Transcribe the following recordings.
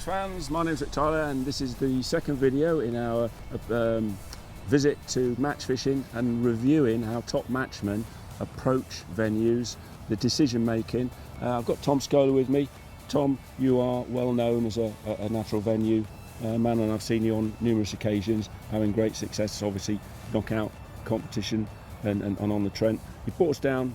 fans, my name's Rick Tyler and this is the second video in our visit to match fishing and reviewing how top matchmen approach venues, the decision making. I've got Tom Scholey with me. Tom, you are well known as a natural venue man, and I've seen you on numerous occasions having great success, obviously knockout competition and on the Trent. You brought us down.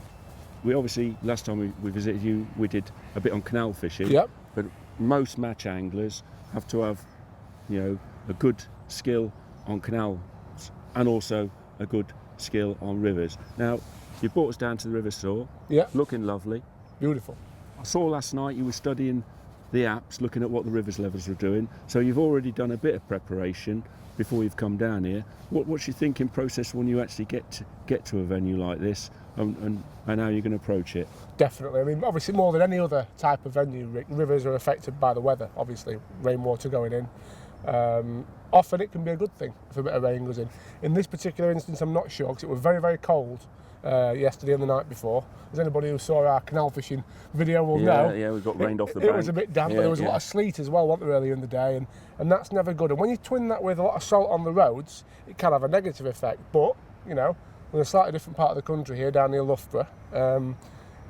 We obviously, last time we visited you, we did a bit on canal fishing. Yep. But most match anglers have to have, a good skill on canals and also a good skill on rivers. Now, you brought us down to the River Soar. Yeah. Looking lovely. Beautiful. I saw last night you were studying the apps, looking at what the rivers levels are doing. So you've already done a bit of preparation before you've come down here. What's your thinking process when you actually get to a venue like this, and how you're going to approach it? Definitely. I mean, obviously more than any other type of venue, Rick, rivers are affected by the weather, obviously, rainwater going in. Often it can be a good thing if a bit of rain goes in. In this particular instance, I'm not sure, because it was very, very cold yesterday and the night before. As anybody who saw our canal fishing video will know. Yeah, we got rained off the bank. It was a bit damp, but there was a lot of sleet as well, wasn't there, earlier in the day, and that's never good. And when you twin that with a lot of salt on the roads, it can have a negative effect. But, we're in a slightly different part of the country here, down near Loughborough.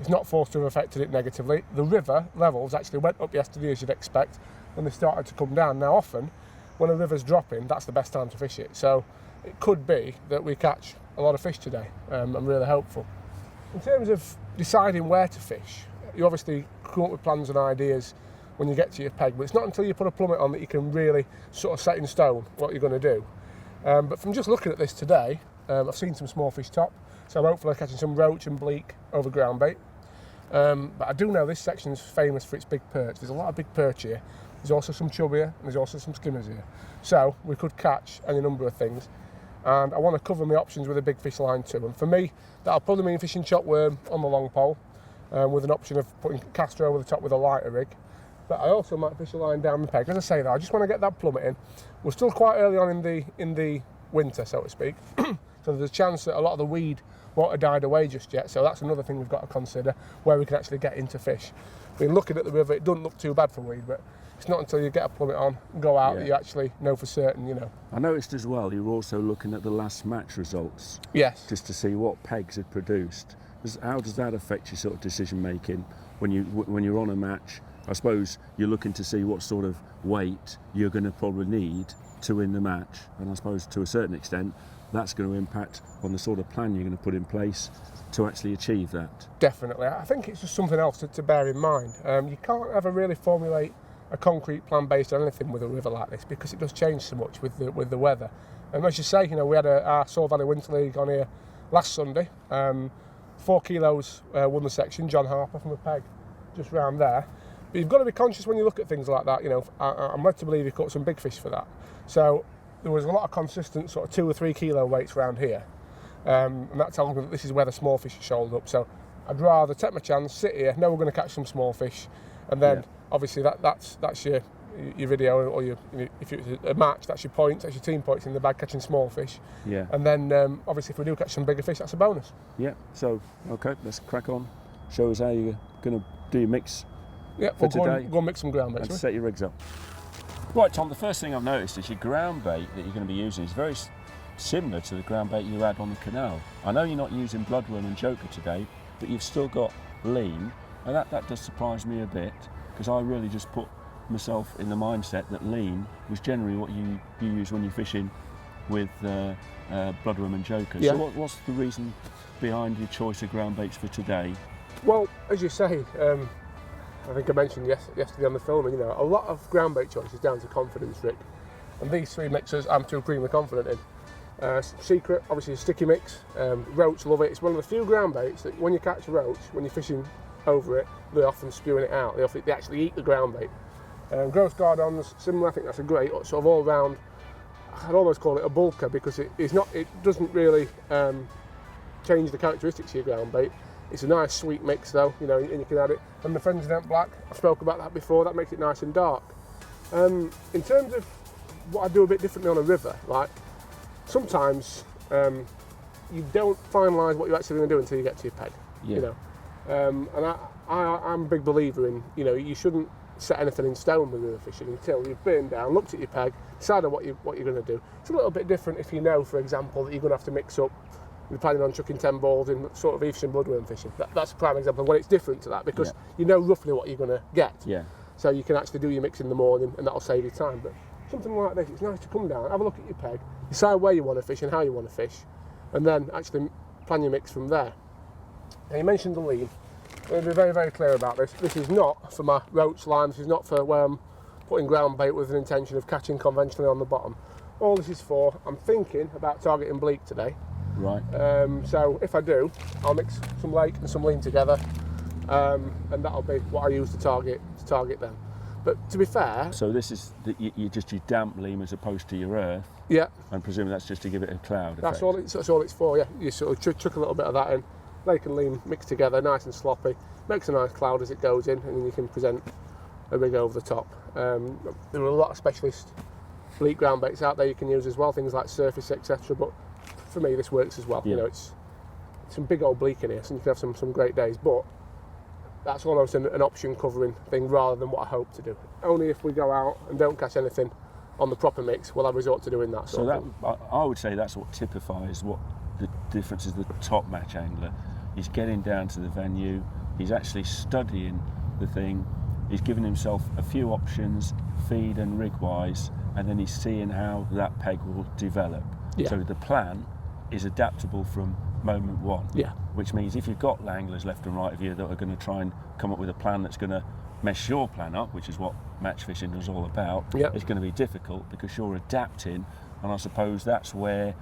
It's not forced to have affected it negatively. The river levels actually went up yesterday, as you'd expect, and they started to come down. Now, often, when a river's dropping, that's the best time to fish it. So it could be that we catch a lot of fish today. I'm really hopeful. In terms of deciding where to fish, you obviously come up with plans and ideas when you get to your peg, but it's not until you put a plummet on that you can really sort of set in stone what you're going to do. But from just looking at this today, I've seen some small fish top, so I'm hopefully catching some roach and bleak over ground bait. But I do know this section's famous for its big perch. There's a lot of big perch here. There's also some chub here, and there's also some skimmers here. So we could catch any number of things. And I want to cover my options with a big fish line too. And for me, that'll probably mean fishing chop worm on the long pole, with an option of putting caster over the top with a lighter rig. But I also might fish a line down the peg. As I say, though, I just want to get that plummet in. We're still quite early on in the winter, so to speak. So there's a chance that a lot of the weed won't have died away just yet. So that's another thing we've got to consider, where we can actually get into fish. I mean, looking at the river, it doesn't look too bad for weed, but it's not until you get a plummet on and go out that you actually know for certain, I noticed as well, you were also looking at the last match results. Yes. Just to see what pegs had produced. How does that affect your sort of decision making when you're on a match? I suppose you're looking to see what sort of weight you're going to probably need to win the match, and I suppose to a certain extent that's going to impact on the sort of plan you're going to put in place to actually achieve that. Definitely. I think it's just something else to bear in mind. You can't ever really formulate a concrete plan based on anything with a river like this, because it does change so much with the weather. And as you say, we had our Soar Valley Winter League on here last Sunday. 4 kilos won the section, John Harper from a peg just round there. But you've got to be conscious when you look at things like that. I'm led to believe he caught some big fish for that. So there was a lot of consistent sort of 2 or 3 kilo weights around here. And that tells me that this is where the small fish are shouldered up. So I'd rather take my chance, sit here, know we're going to catch some small fish, and then obviously that's your video, or if it's a match, that's your points, that's your team points in the bag, catching small fish. Yeah. And then obviously if we do catch some bigger fish, that's a bonus. Yeah. So okay, let's crack on. Show us how you're going to do your mix. Yeah, we'll go and mix some ground bait. And set your rigs up. Right, Tom, the first thing I've noticed is your ground bait that you're going to be using is very similar to the ground bait you had on the canal. I know you're not using bloodworm and joker today, but you've still got lean, and that does surprise me a bit, because I really just put myself in the mindset that lean was generally what you use when you're fishing with bloodworm and joker. Yeah. So what's the reason behind your choice of ground baits for today? Well, as you say, I think I mentioned yesterday on the filming, a lot of ground bait choice is down to confidence, Rick. And these 3 mixers I'm supremely confident in. Secret, obviously a sticky mix. Roach, love it. It's one of the few ground baits that when you catch a roach, when you're fishing over it, they're often spewing it out. They actually eat the ground bait. Gross Gardons, similar. I think that's a great sort of all-round, I'd almost call it a bulker, because it doesn't really change the characteristics of your ground bait. It's a nice sweet mix though, and you can add it. And the Frenzy-Dent Black, I spoke about that before, that makes it nice and dark. In terms of what I do a bit differently on a river, like sometimes you don't finalise what you're actually going to do until you get to your peg. And I'm a big believer in, you shouldn't set anything in stone with river fishing until you've been down, looked at your peg, decided what you're going to do. It's a little bit different if you know, for example, that you're going to have to mix up. You're planning on chucking 10 balls in sort of evening bloodworm fishing. That's a prime example of when it's different to that, because you know roughly what you're going to get. Yeah. So you can actually do your mix in the morning, and that'll save you time. But something like this, it's nice to come down, have a look at your peg, decide where you want to fish and how you want to fish, and then actually plan your mix from there. Now, you mentioned the lean. I'm going to be very, very clear about this. This is not for my roach line. This is not for where I'm putting ground bait with an intention of catching conventionally on the bottom. All this is for, I'm thinking about targeting bleak today. Right. So if I do, I'll mix some lake and some lean together, and that'll be what I use to target them. But to be fair, so this is you just your damp lean as opposed to your earth. Yeah. And presumably that's just to give it a cloud effect. That's all it's for. Yeah. You sort of chuck a little bit of that in, lake and lean mixed together, nice and sloppy. Makes a nice cloud as it goes in, and then you can present a rig over the top. There are a lot of specialist bleak ground baits out there you can use as well, things like surface, etc. But for me, this works as well. Yeah. You know, it's some big old bleak in here, so you can have some great days. But that's almost an option covering thing rather than what I hope to do. Only if we go out and don't catch anything on the proper mix will I resort to doing that. So that I would say that's what typifies what the difference is. The top match angler, he's getting down to the venue. He's actually studying the thing. He's giving himself a few options, feed and rig wise, and then he's seeing how that peg will develop. Yeah. So the plan is adaptable from moment one. Yeah. Which means if you've got anglers left and right of you that are going to try and come up with a plan that's going to mesh your plan up, which is what match fishing is all about, it's going to be difficult because you're adapting, and I suppose that's where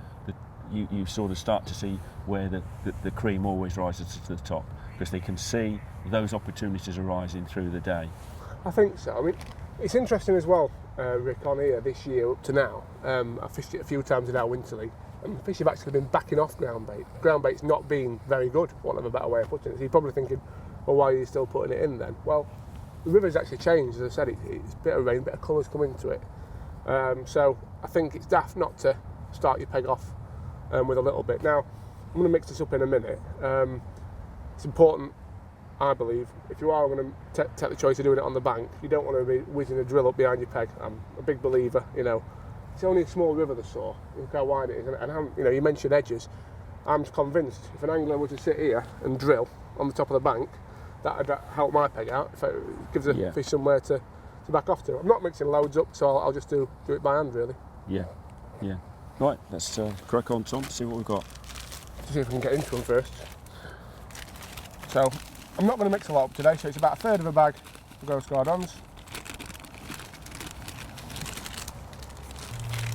you sort of start to see where the cream always rises to the top, because they can see those opportunities arising through the day. I think so. I mean, it's interesting as well, Rick, on here this year up to now. I've fished it a few times in our winter league, and the fish have actually been backing off ground bait. Ground bait's not been very good, for want of a better way of putting it. So you're probably thinking, well, why are you still putting it in then? Well, the river's actually changed, as I said, it's a bit of rain, a bit of colours come into it. So I think it's daft not to start your peg off with a little bit. Now, I'm going to mix this up in a minute. It's important, I believe, if you are going to take the choice of doing it on the bank, you don't want to be whizzing a drill up behind your peg. I'm a big believer, you know. It's only a small river, the Soar. Look how wide it is. And you know, you mentioned edges. I'm convinced if an angler were to sit here and drill on the top of the bank, that would help my peg out. If it gives a fish somewhere to back off to. I'm not mixing loads up, so I'll just do it by hand, really. Yeah. Right, let's crack on, Tom, see what we've got. To see if we can get into them first. So, I'm not going to mix a lot up today, so it's about a third of a bag of Ghost Gardons.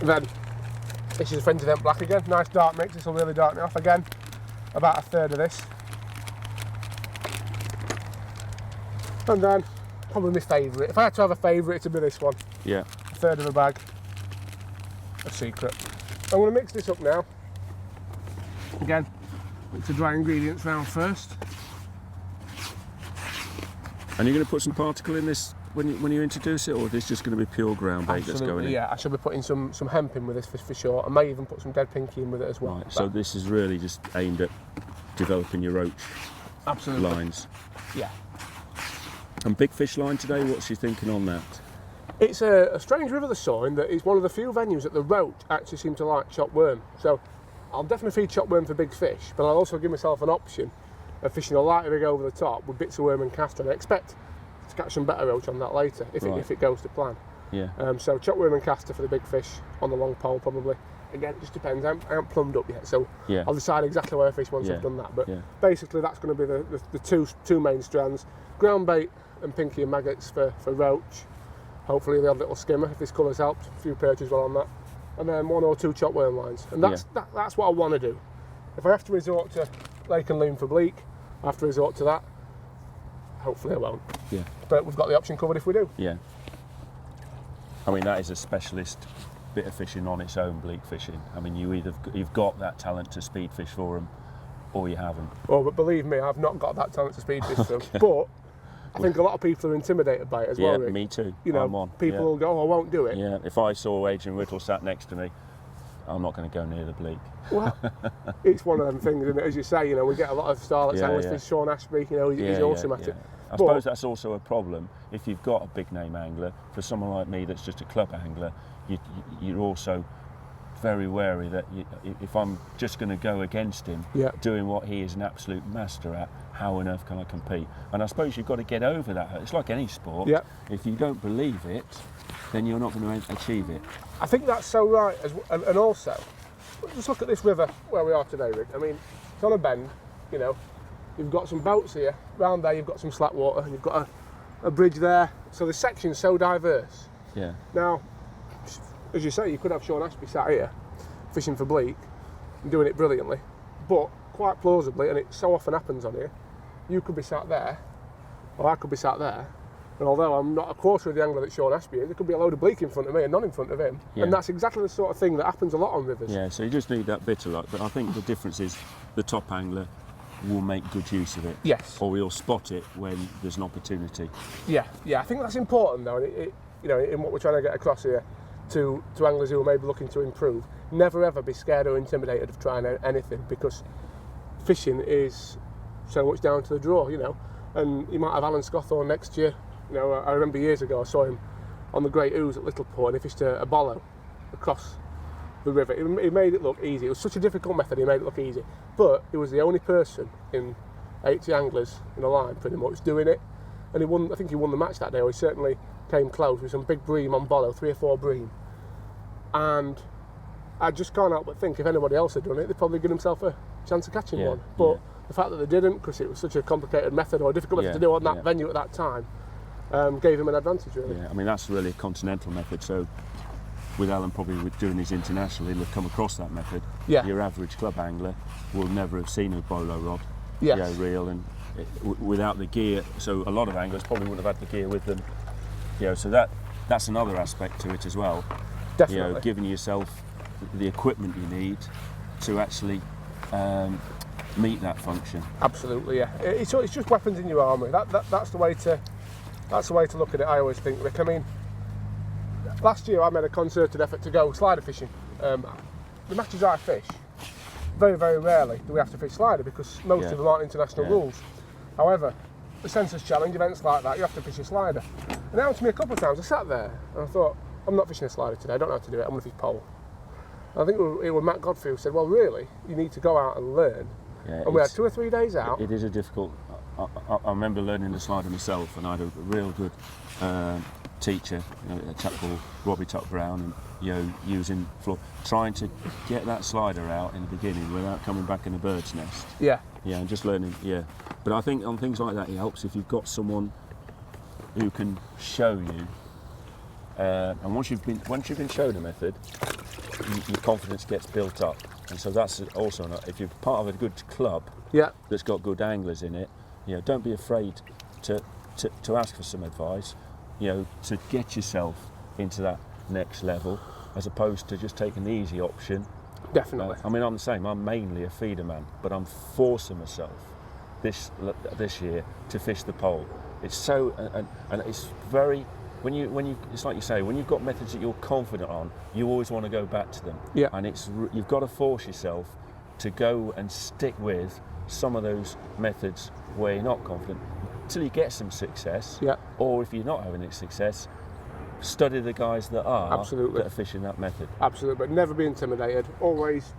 And then, this is a Frenzy Dent Black again, nice dark mix, this will really darken it off again. About a third of this. And then, probably my favourite. If I had to have a favourite, it'd be this one. Yeah. A third of a bag of Secret. I'm going to mix this up now. Again, mix the dry ingredients round first. And you're going to put some particle in this when you introduce it, or is this just going to be pure ground bait that's going in? Yeah, I should be putting some hemp in with this for sure. I may even put some dead pinky in with it as well. Right, so this is really just aimed at developing your roach lines. Yeah. And big fish line today, what's you thinking on that? It's a strange river, the Soar, in that it's one of the few venues that the roach actually seem to like chopped worm. So I'll definitely feed chopped worm for big fish, but I'll also give myself an option of fishing a lighter rig over the top with bits of worm and castor, and I expect to catch some better roach on that later if it goes to plan. Yeah. So chopped worm and castor for the big fish on the long pole probably. Again, it just depends. I haven't plumbed up yet, so I'll decide exactly where I fish once I've done that. But basically, that's going to be the two main strands: ground bait and pinky and maggots for roach. Hopefully the odd little skimmer if this colour's helped. A few perches well on that, and then one or two chopped worm lines. And that's what I want to do. If I have to resort to lake and loon for bleak, I have to resort to that. Hopefully I won't. Yeah. But we've got the option covered if we do. Yeah. I mean, that is a specialist bit of fishing on its own, bleak fishing. I mean, you've got that talent to speed fish for them, or you haven't. Oh, but believe me, I've not got that talent to speed fish for them. But I think a lot of people are intimidated by it as well, Rick. Me too. You know, people will go, oh, I won't do it. Yeah, if I saw Adrian Whittle sat next to me, I'm not going to go near the bleak. Well, it's one of them things, isn't it? As you say, you know, we get a lot of starlets anglers, Sean Ashby, you know, he's awesome at it. I suppose that's also a problem if you've got a big name angler. For someone like me that's just a club angler, you're also very wary that if I'm just going to go against him, doing what he is an absolute master at, how on earth can I compete? And I suppose you've got to get over that. It's like any sport. If you don't believe it, then you're not going to achieve it. I think that's so right. And also, just look at this river where we are today, Rick. I mean, it's on a bend, you know. You've got some boats here. Round there you've got some slack water, and you've got a bridge there. So the section's so diverse. Yeah. Now, as you say, you could have Sean Ashby sat here fishing for bleak and doing it brilliantly, but quite plausibly, and it so often happens on here, you could be sat there, or I could be sat there, and although I'm not a quarter of the angler that Sean Ashby is, there could be a load of bleak in front of me and none in front of him. And that's exactly the sort of thing that happens a lot on rivers. Yeah, so you just need that bit of luck, but I think the difference is the top angler will make good use of it. Yes. Or we'll spot it when there's an opportunity. Yeah, I think that's important though, and you know, in what we're trying to get across here to anglers who are maybe looking to improve. Never ever be scared or intimidated of trying anything, because fishing is so much down to the draw, you know. And you might have Alan Scawthorne next year. You know, I remember years ago I saw him on the Great Ooze at Littleport, and he fished a bollow across the river. He made it look easy. It was such a difficult method, he made it look easy. But he was the only person in 80 anglers in a line pretty much doing it. And he won, I think he won the match that day, or he certainly came close with some big bream on bollow, 3 or 4 bream. And I just can't help but think if anybody else had done it, they'd probably give himself a chance of catching one. But the fact that they didn't, because it was such a complicated method or a difficult method to do on that venue at that time, gave him an advantage, really. Yeah, I mean, that's really a continental method. So with Alan probably doing his international, he'll have come across that method. Your average club angler will never have seen a bolo rod, reel, and without the gear. So a lot of anglers probably wouldn't have had the gear with them. You know, so that's another aspect to it as well. Definitely. You know, giving yourself the equipment you need to actually meet that function. Absolutely, yeah. It's just weapons in your armoury. That's the way to look at it. I always think, Rick. I mean, last year I made a concerted effort to go slider fishing. The matches I fish, very, very rarely do we have to fish slider, because most of them aren't international rules. However, the Census Challenge, events like that, you have to fish a slider. And it happened to me a couple of times. I sat there and I thought, I'm not fishing a slider today, I don't know how to do it, I'm going to fish pole. And I think it was Matt Godfrey who said, well, really, you need to go out and learn. And we had 2 or 3 days out. It is a difficult... I remember learning the slider myself, and I had a real good teacher, you know, a chap called Robbie Tuck Brown, and you know, using trying to get that slider out in the beginning without coming back in a bird's nest. Yeah, and just learning. But I think on things like that, it helps if you've got someone who can show you. And once you've been shown a method, your confidence gets built up, and so that's also if you're part of a good club that's got good anglers in it. You know, don't be afraid to ask for some advice, you know, to get yourself into that next level, as opposed to just taking the easy option. Definitely. I mean, I'm the same. I'm mainly a feeder man, but I'm forcing myself this year to fish the pole. It's so, and it's very, when you, it's like you say, when you've got methods that you're confident on, you always want to go back to them. And you've got to force yourself to go and stick with some of those methods where you're not confident until you get some success. Or if you're not having any success, study the guys that are fishing that method. Absolutely, but never be intimidated. Always,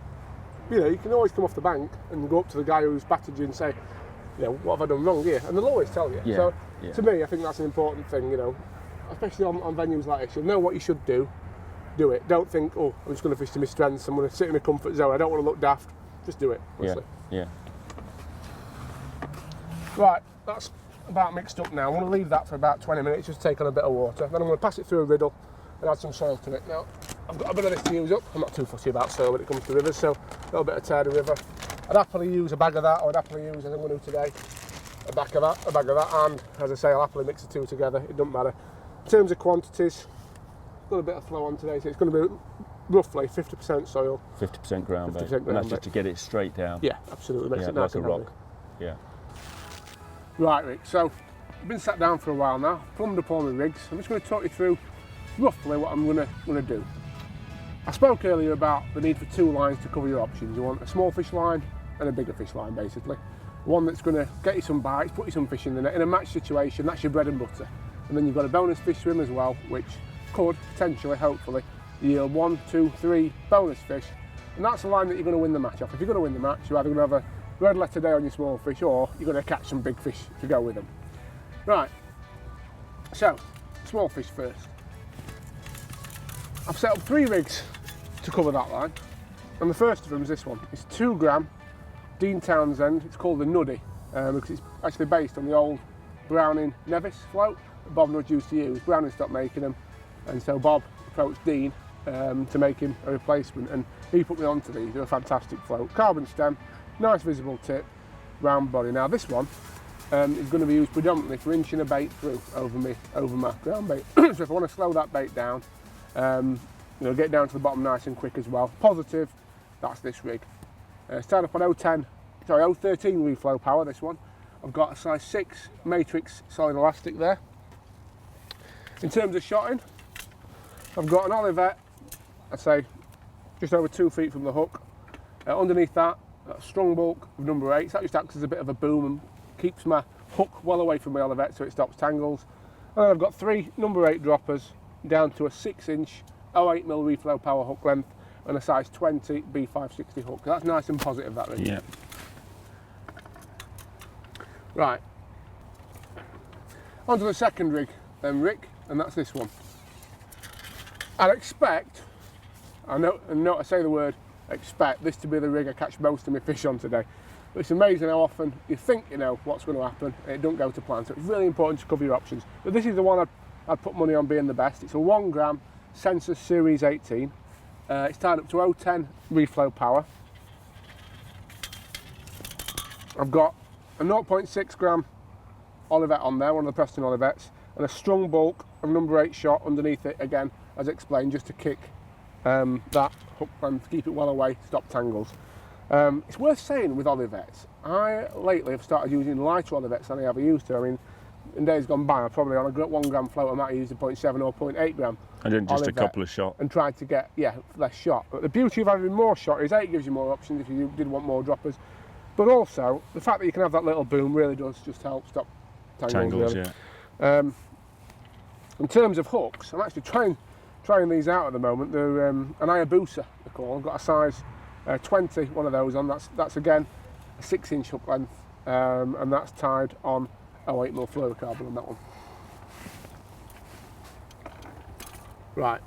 you know, you can always come off the bank and go up to the guy who's battered you and say, you know, what have I done wrong here? And they'll always tell you. So to me, I think that's an important thing, you know, especially on venues like this. You'll know what you should do it. Don't think, oh, I'm just going to fish to my strengths, I'm going to sit in my comfort zone, I don't want to look daft. Just do it, honestly. Right, that's about mixed up now. I want to leave that for about 20 minutes, just take on a bit of water. Then I'm going to pass it through a riddle and add some soil to it. Now, I've got a bit of this to use up. I'm not too fussy about soil when it comes to rivers, so a little bit of tidy river. I'd happily use a bag of that, or I'd happily use, as I'm going to do today, a bag of that, and as I say, I'll happily mix the two together, it doesn't matter. In terms of quantities, got a bit of flow on today, so it's going to be roughly 50% soil, 50% ground bait, and that's just to get it straight down. Yeah, absolutely, makes it nice like and a rock. Right, Rick, so I've been sat down for a while now, plumbed up all my rigs. I'm just going to talk you through roughly what I'm going to do. I spoke earlier about the need for 2 lines to cover your options. You want a small fish line and a bigger fish line, basically. one that's going to get you some bites, put you some fish in the net. In a match situation, that's your bread and butter. And then you've got a bonus fish swim as well, which could potentially, hopefully, yield 1, 2, 3 bonus fish. And that's the line that you're going to win the match off. If you're going to win the match, you're either going to have a red letter day on your small fish, or you're going to catch some big fish to go with them. Right, so small fish first. I've set up 3 rigs to cover that line, and the first of them is this one. It's 2 gram Dean Townsend. It's called the Nuddy because it's actually based on the old Browning Nevis float that Bob Nudd used to use. Browning stopped making them, and so Bob approached Dean to make him a replacement, and he put me onto these. They're a fantastic float. Carbon stem, nice visible tip, round body. Now this one is going to be used predominantly for inching a bait through over my ground bait. So if I want to slow that bait down, get down to the bottom nice and quick as well. Positive, that's this rig. It's tied up on 013 reflow power, this one. I've got a size 6 matrix solid elastic there. In terms of shotting, I've got an Olivet, I'd say just over 2 feet from the hook. Underneath that, a strong bulk of number 8. So that just acts as a bit of a boom and keeps my hook well away from my Olivet so it stops tangles. And then I've got 3 number 8 droppers down to a 6-inch 08mm reflow power hook length and a size 20 B560 hook. That's nice and positive, that rig. Yeah. Right. On to the second rig then, Rick, and that's this one. I'd expect, I say the word expect, this to be the rig I catch most of my fish on today. But it's amazing how often you think you know what's going to happen and it don't go to plan. So it's really important to cover your options. But this is the one I'd put money on being the best. It's a 1 gram Census Series 18. It's tied up to 010 reflow power. I've got a 0.6 gram Olivet on there, one of the Preston Olivets, and a strong bulk of number 8 shot underneath it, again, as explained, just to kick that hook length, keep it well away, stop tangles. It's worth saying with Olivets, I lately have started using lighter Olivets than I ever used to. I mean, in days gone by, I probably on a 1 gram float I might have used a 0.7 or 0.8 gram. And then just Olivet a couple of shots. And tried to get, less shot. But the beauty of having more shot is 8 gives you more options if you did want more droppers. But also, the fact that you can have that little boom really does just help stop tangles really. Yeah. In terms of hooks, I'm actually trying these out at the moment. They're an Hayabusa, they're called. I've got a size 20, one of those on. That's again a 6-inch hook length, and that's tied on 08mm fluorocarbon on that one. Right,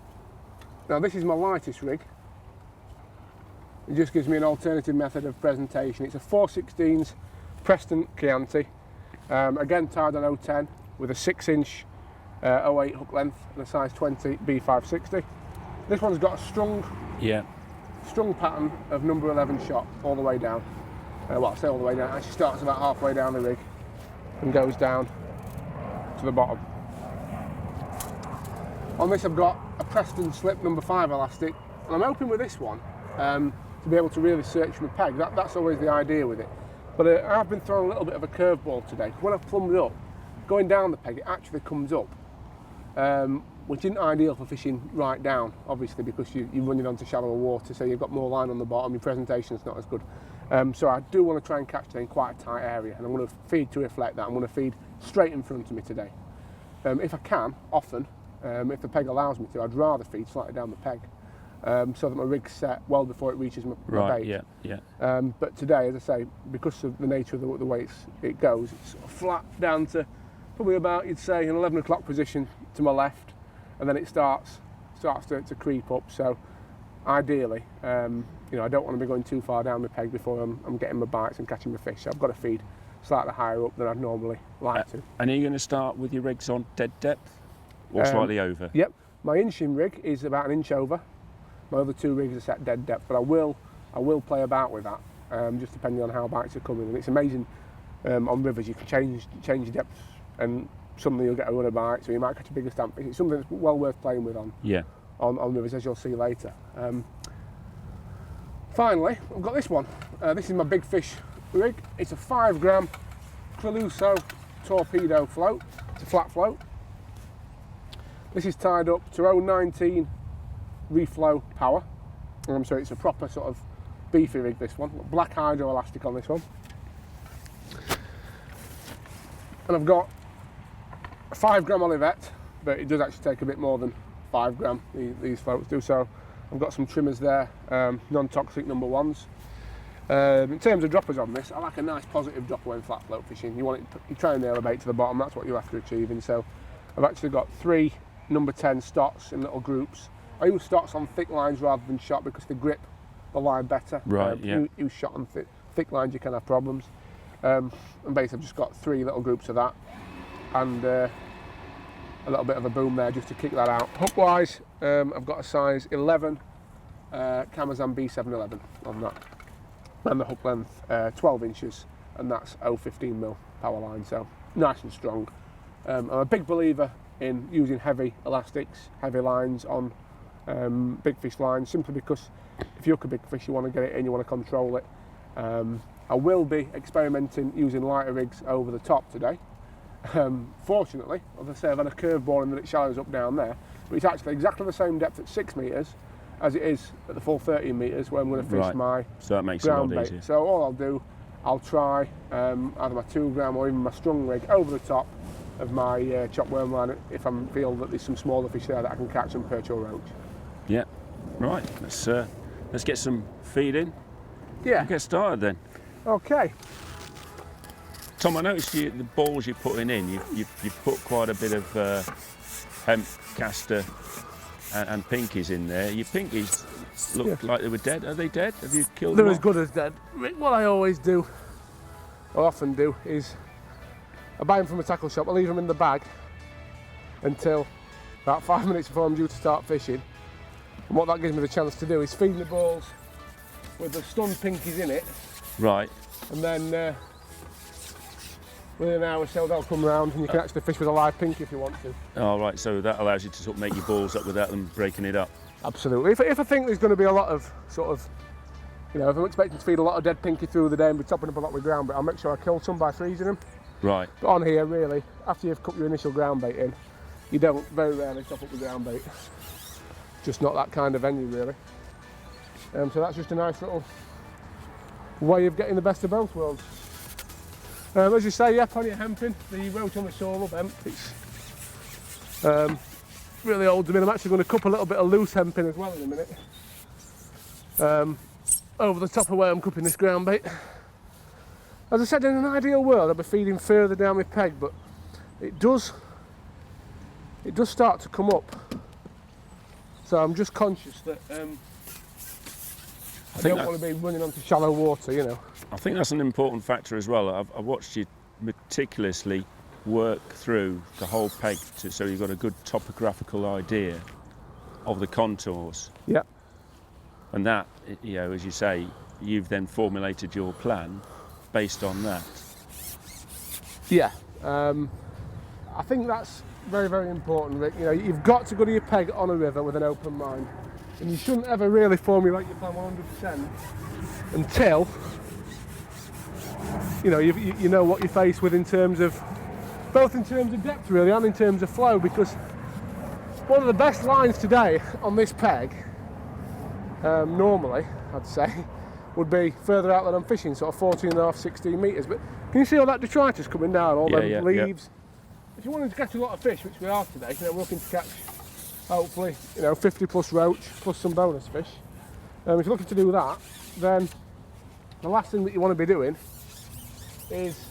now this is my lightest rig. It just gives me an alternative method of presentation. It's a 4/16 Preston Chianti, again tied on 010 with a 6-inch 08 hook length and a size 20 B560. This one's got a strong pattern of number 11 shot all the way down. Well, I say all the way down, it actually starts about halfway down the rig and goes down to the bottom. On this I've got a Preston slip number 5 elastic, and I'm hoping with this one to be able to really search my peg. That's always the idea with it. But I've been throwing a little bit of a curveball today. When I've plumbed it up, going down the peg, it actually comes up, which isn't ideal for fishing right down, obviously, because you're running onto shallower water, so you've got more line on the bottom, your presentation's not as good. So I do want to try and catch it in quite a tight area, and I'm going to feed to reflect that. I'm going to feed straight in front of me today. If I can, often, if the peg allows me to, I'd rather feed slightly down the peg, so that my rig's set well before it reaches my bait. But today, as I say, because of the nature of the way it goes, it's sort of flat down to probably about, you'd say, an 11 o'clock position to my left, and then it starts to creep up. So ideally, I don't want to be going too far down the peg before I'm getting my bites and catching my fish. So I've got to feed slightly higher up than I'd normally like to. And are you going to start with your rigs on dead depth or slightly over? Yep, my inching rig is about an inch over. My other 2 rigs are set dead depth, but I will play about with that, just depending on how bites are coming. And it's amazing on rivers, you can change depths, and suddenly you'll get a runner bite, so you might catch a bigger stamp fish. It's something that's well worth playing with on rivers, as you'll see later. Finally, I've got this one. This is my big fish rig. It's a 5 gram Creluso torpedo float. It's a flat float. This is tied up to 019 reflow power. So it's a proper sort of beefy rig, this one. Black hydro elastic on this one. And I've got a 5 gram Olivet, but it does actually take a bit more than 5 gram, these floats do. So I've got some trimmers there, non-toxic number 1s. In terms of droppers on this, I like a nice positive dropper when flat float fishing. You try and nail a bait to the bottom, that's what you're after achieving. So I've actually got 3 number 10 stots in little groups. I use stots on thick lines rather than shot because they grip the line better. Right, yeah. Use shot on thick lines, you can have problems. And basically I've just got 3 little groups of that, and a little bit of a boom there just to kick that out. Hook wise, I've got a size 11 Camazam B711 on that, and the hook length 12 inches, and that's 0.15mm power line, so nice and strong. I'm a big believer in using heavy elastics, heavy lines on big fish lines, simply because if you hook a big fish, you want to get it in, you want to control it. I will be experimenting using lighter rigs over the top today. Fortunately, as I say, I've had a curve boring that it shallows up down there, but it's actually exactly the same depth at 6 metres as it is at the full 13 metres where I'm going to fish my so that makes ground it a lot bait. easier. So all I'll do, I'll try either my 2 gram or even my strung rig over the top of my chopped worm line if I feel that there's some smaller fish there that I can catch on perch or roach. Yeah, right. Let's get some feed in. Yeah. We'll get started then. Okay. Tom, I noticed the balls you're putting in. You've put quite a bit of hemp, castor, and pinkies in there. Your pinkies look like they were dead. Are they dead? Have you killed them? They're as good as dead. What I always do, or often do, is I buy them from a tackle shop. I leave them in the bag until about 5 minutes before I'm due to start fishing. And what that gives me the chance to do is feed the balls with the stunned pinkies in it. Right. And then within an hour or so they'll come round and you can actually fish with a live pinky if you want to. Oh, right, so that allows you to sort of make your balls up without them breaking it up. Absolutely. If I think there's going to be a lot of sort of, if I'm expecting to feed a lot of dead pinky through the day and be topping up a lot with ground bait, I'll make sure I kill some by freezing them. Right. But on here, really, after you've cooked your initial ground bait in, you don't very rarely top up with ground bait. Just not that kind of venue, really. So that's just a nice little way of getting the best of both worlds. As you say, yeah, plenty of hemping. The roach on the shore love hemp. It's really old to me. I'm actually going to cup a little bit of loose hemping as well in a minute. Over the top of where I'm cupping this ground bait. As I said, in an ideal world, I'd be feeding further down my peg, but it does start to come up. So I'm just conscious that I don't want to be running onto shallow water, you know. I think that's an important factor as well. I've watched you meticulously work through the whole peg so you've got a good topographical idea of the contours. Yeah. And that, as you say, you've then formulated your plan based on that. Yeah. I think that's very, very important, Rick. You've got to go to your peg on a river with an open mind. And you shouldn't ever really formulate your plan 100% until you know what you're faced with in terms of both in terms of depth really and in terms of flow, because one of the best lines today on this peg normally I'd say would be further out than I'm fishing, sort of 14.5, 16 metres. But can you see all that detritus coming down, all them leaves? If you wanted to catch a lot of fish, which we are today, we're looking to catch hopefully 50 plus roach plus some bonus fish. If you're looking to do that, then the last thing that you want to be doing is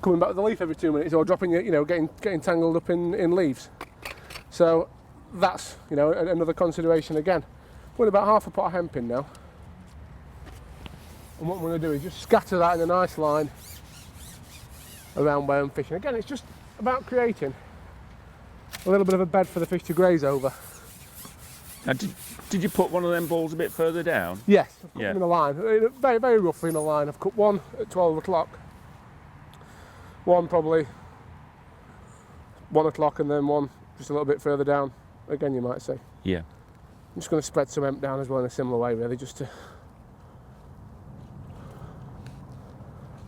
coming back with the leaf every 2 minutes or dropping it, getting tangled up in leaves. So that's another consideration again. Putting about half a pot of hemp in now, and what I'm going to do is just scatter that in a nice line around where I'm fishing. Again, it's just about creating a little bit of a bed for the fish to graze over. Now, did you put one of them balls a bit further down? Yes, I've cut them in a line, very, very roughly in a line. I've cut one at 12 o'clock, one probably 1 o'clock, and then one just a little bit further down, again you might say. Yeah. I'm just going to spread some hemp down as well in a similar way really, just to...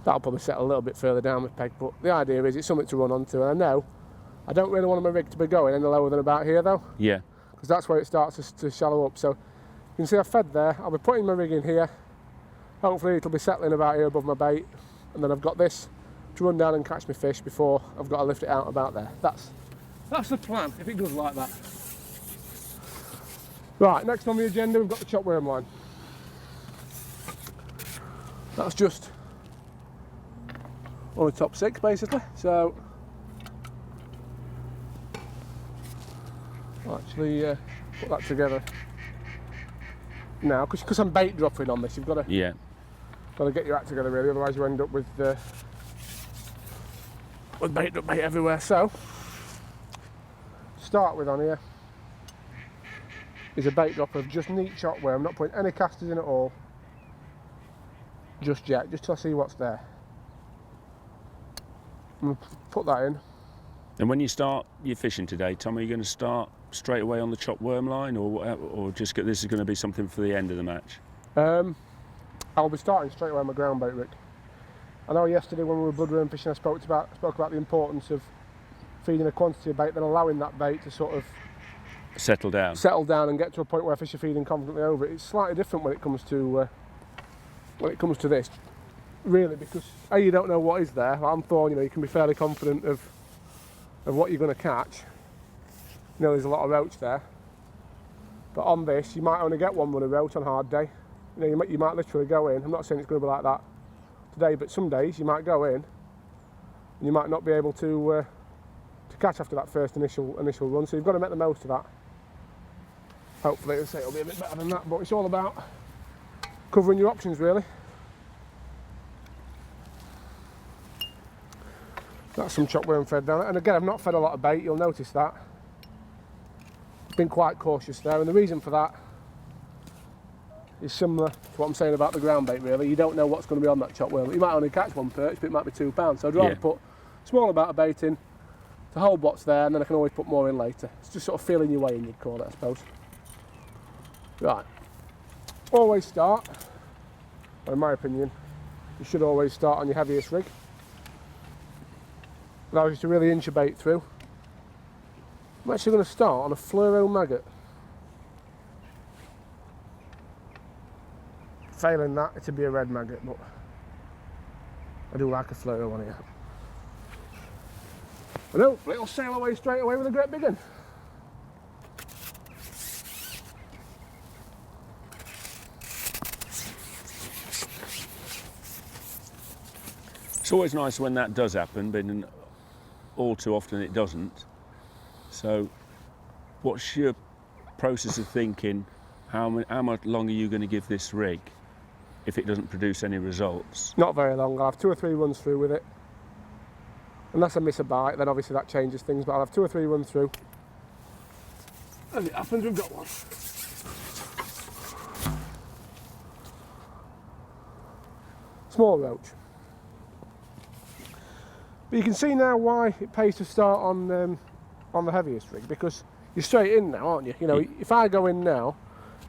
That'll probably set a little bit further down the peg, but the idea is it's something to run onto, and I know I don't really want my rig to be going any lower than about here though. Yeah. Because that's where it starts to shallow up. So you can see I've fed there, I'll be putting my rig in here, hopefully it'll be settling about here above my bait, and then I've got this to run down and catch my fish before I've got to lift it out about there. That's the plan, if it goes like that. Right, next on the agenda we've got the chop worm line. That's just only top 6 basically, so I'll actually put that together now, because I'm bait dropping on this. You've got to get your act together really, otherwise you end up with bait drop bait everywhere. So start with on here is a bait dropper of just neat chop worm. I'm not putting any casters in at all just yet, just till I see what's there. I'm going to put that in. And when you start your fishing today, Tom, are you going to start straight away on the chop worm line, or just this is going to be something for the end of the match? I'll be starting straight away on my ground bait, Rick. I know yesterday when we were bloodworm fishing I spoke about the importance of feeding a quantity of bait, then allowing that bait to sort of settle down and get to a point where fish are feeding confidently over it. It's slightly different when it comes to this, really, because A, you don't know what is there. I'm thawing, you can be fairly confident of what you're going to catch. There's a lot of roach there, but on this you might only get one run of roach on a hard day. You might literally go in. I'm not saying it's going to be like that today, but some days you might go in and you might not be able to catch after that first initial run. So you've got to make the most of that. Hopefully it'll be a bit better than that, but it's all about covering your options really. That's some chop worm fed down, and again I've not fed a lot of bait, you'll notice that. Been quite cautious there, and the reason for that is similar to what I'm saying about the ground bait really. You don't know what's going to be on that chop worm. You might only catch 1 perch, but it might be 2 pounds, so I'd rather put a small amount of bait in to hold what's there, and then I can always put more in later. It's just sort of feeling your way in, you'd call it, I suppose. Right, always start, well, in my opinion, you should always start on your heaviest rig. Allows you to really inch your bait through. I'm actually going to start on a fluoro maggot. Failing that, it'll be a red maggot, but I do like a fluoro on here. And hopefully it'll sail away straight away with a great big one. It's always nice when that does happen, but all too often it doesn't. So what's your process of thinking, how much long are you going to give this rig if it doesn't produce any results? Not very long. I'll have 2 or 3 runs through with it. Unless I miss a bite, then obviously that changes things, but I'll have 2 or 3 runs through. As it happens, we've got one. Small roach. But you can see now why it pays to start on the heaviest rig, because you're straight in now, aren't you? If I go in now,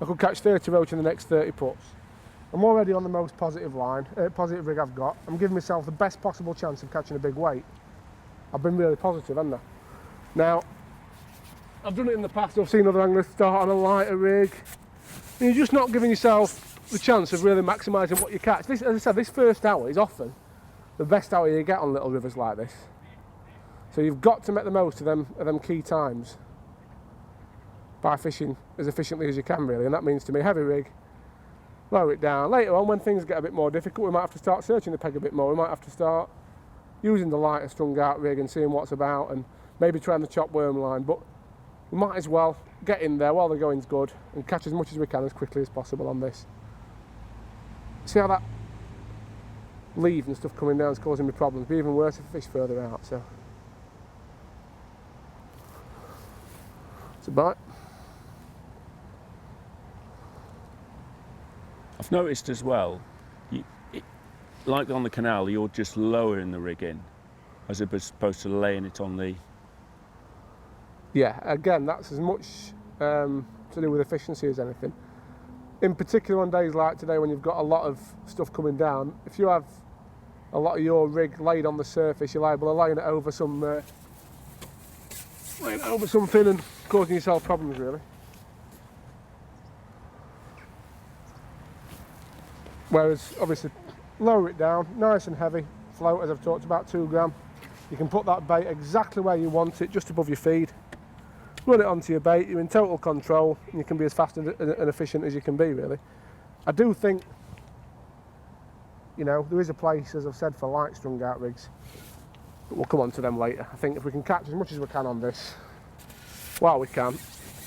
I could catch 30 roach in the next 30 puts. I'm already on the most positive rig I've got. I'm giving myself the best possible chance of catching a big weight. I've been really positive, haven't I? Now, I've done it in the past. I've seen other anglers start on a lighter rig. And you're just not giving yourself the chance of really maximising what you catch. This, as I said, this first hour is often the best hour you get on little rivers like this. So you've got to make the most of them key times by fishing as efficiently as you can really, and that means to me heavy rig, lower it down. Later on when things get a bit more difficult we might have to start searching the peg a bit more, we might have to start using the lighter strung out rig and seeing what's about and maybe trying the chop worm line, but we might as well get in there while the going's good and catch as much as we can as quickly as possible on this. See how that leaves and stuff coming down is causing me problems. It'd be even worse if I fish further out. So it's a bite. I've noticed as well, like on the canal, you're just lowering the rig in as opposed to laying it on the... Yeah, again, that's as much to do with efficiency as anything. In particular on days like today when you've got a lot of stuff coming down, if you have a lot of your rig laid on the surface, you're liable to laying it over something and causing yourself problems really. Whereas obviously lower it down, nice and heavy, float, as I've talked about, 2 gram. You can put that bait exactly where you want it, just above your feed. Run it onto your bait, you're in total control, and you can be as fast and efficient as you can be, really. I do think, you know, there is a place, as I've said, for light strung out rigs, but we'll come on to them later. I think if we can catch as much as we can on this, while we can,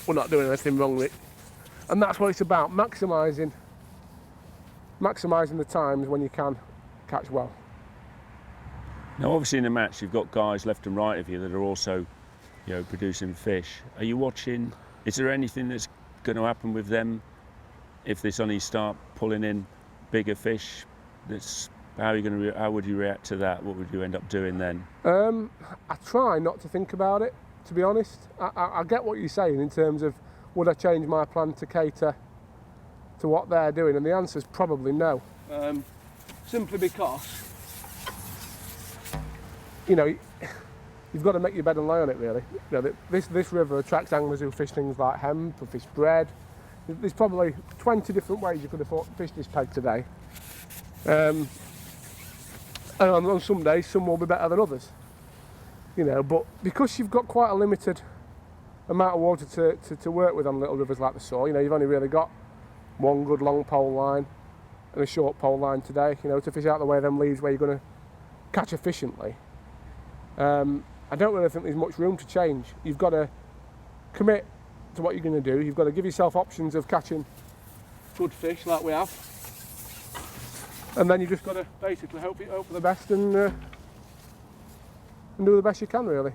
we're not doing anything wrong with it. And that's what it's about, maximising the times when you can catch well. Now, obviously in the match, you've got guys left and right of you that are also, you know, producing fish. Are you watching? Is there anything that's going to happen with them if they suddenly start pulling in bigger fish? How are you going to? How would you react to that? What would you end up doing then? I try not to think about it, to be honest. I get what you're saying in terms of would I change my plan to cater to what they're doing, and the answer is probably no. Simply because, you know, you've got to make your bed and lie on it, really. You know, this river attracts anglers who fish things like hemp or fish bread. There's probably 20 different ways you could have fished this peg today. And on some days, some will be better than others. You know, but because you've got quite a limited amount of water to work with on little rivers like the Soar, you know, you've only really got one good long pole line and a short pole line today, you know, to fish out the way of them leads where you're going to catch efficiently. I don't really think there's much room to change. You've got to commit to what you're going to do. You've got to give yourself options of catching good fish like we have, and then you just got to basically hope for the best and do the best you can, really.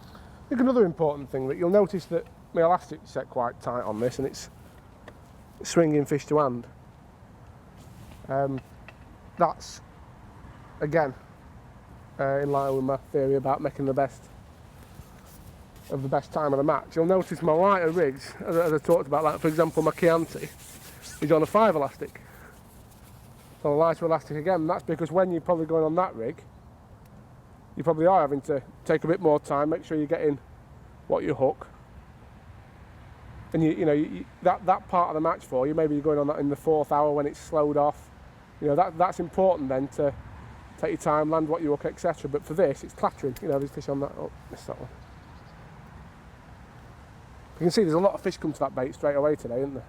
I think another important thing that you'll notice that my elastic's set quite tight on this, and it's swinging fish to hand. That's again in line with my theory about making the best of the best time of the match. You'll notice my lighter rigs, as I talked about, like for example my Chianti, is on a 5 elastic. So a lighter elastic again, and that's because when you're probably going on that rig, you probably are having to take a bit more time, make sure you're getting what you hook. And you know that part of the match for you, maybe you're going on that in the 4th hour when it's slowed off. You know, that's important then to take your time, land what you hook, etc. But for this, it's clattering. You know, there's fish on that. Oh, missed that one. You can see there's a lot of fish come to that bait straight away today, isn't there?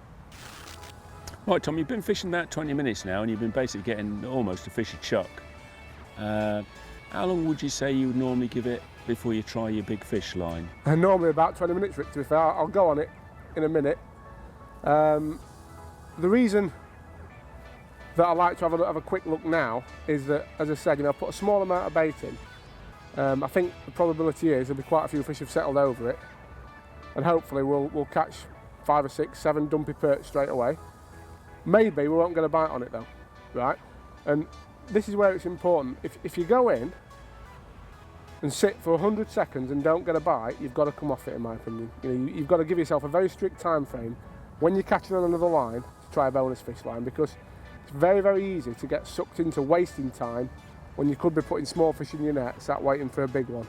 Right, Tom, you've been fishing that 20 minutes now, and you've been basically getting almost a fish a chuck. How long would you say you would normally give it before you try your big fish line? Normally about 20 minutes, Rick, to be fair. I'll go on it in a minute. The reason that I like to have a quick look now is that, as I said, you know, I put a small amount of bait in. I think the probability is there'll be quite a few fish have settled over it, and hopefully we'll catch 5 or 6, 7 dumpy perch straight away. Maybe we won't get a bite on it though, right? And this is where it's important. If you go in and sit for 100 seconds and don't get a bite, you've got to come off it, in my opinion. You know, you've got to give yourself a very strict time frame when you're catching on another line to try a bonus fish line, because it's very, very easy to get sucked into wasting time when you could be putting small fish in your net, sat waiting for a big one.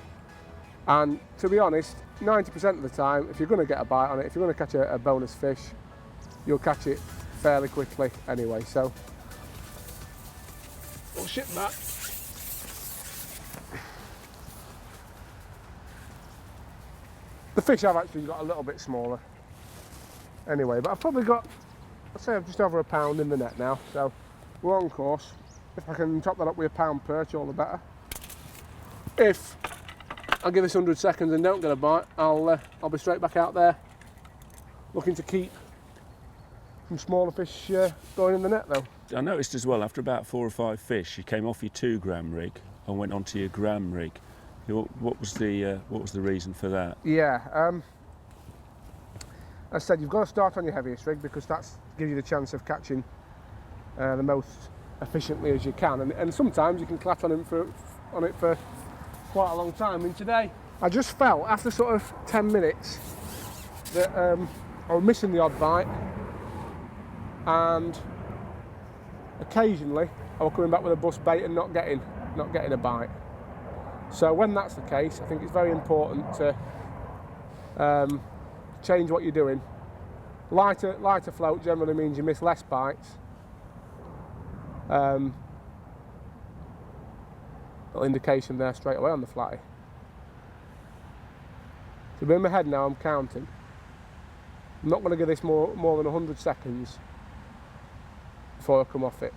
And to be honest, 90% of the time, if you're going to get a bite on it, if you're going to catch a bonus fish, you'll catch it fairly quickly anyway. So we'll ship that. The fish I've actually got a little bit smaller anyway, but I've probably got, I'd say I've just over £1 in the net now, so we're on course. If I can top that up with a pound perch, all the better. If I give this 100 seconds and don't get a bite, I'll be straight back out there looking to keep some smaller fish going in the net though. I noticed as well, after about 4 or 5 fish, you came off your 2 gram rig and went onto your gram rig. What was the reason for that? Yeah, as I said, you've got to start on your heaviest rig because that gives you the chance of catching the most efficiently as you can, and sometimes you can clatter on it for quite a long time. And today I just felt after sort of 10 minutes that I was missing the odd bite, and occasionally I was coming back with a bust bait and not getting a bite. So when that's the case, I think it's very important to change what you're doing. Lighter float generally means you miss less bites, Little indication there straight away on the flatty. So in my head now I'm counting. I'm not going to give this more than 100 seconds before I come off it.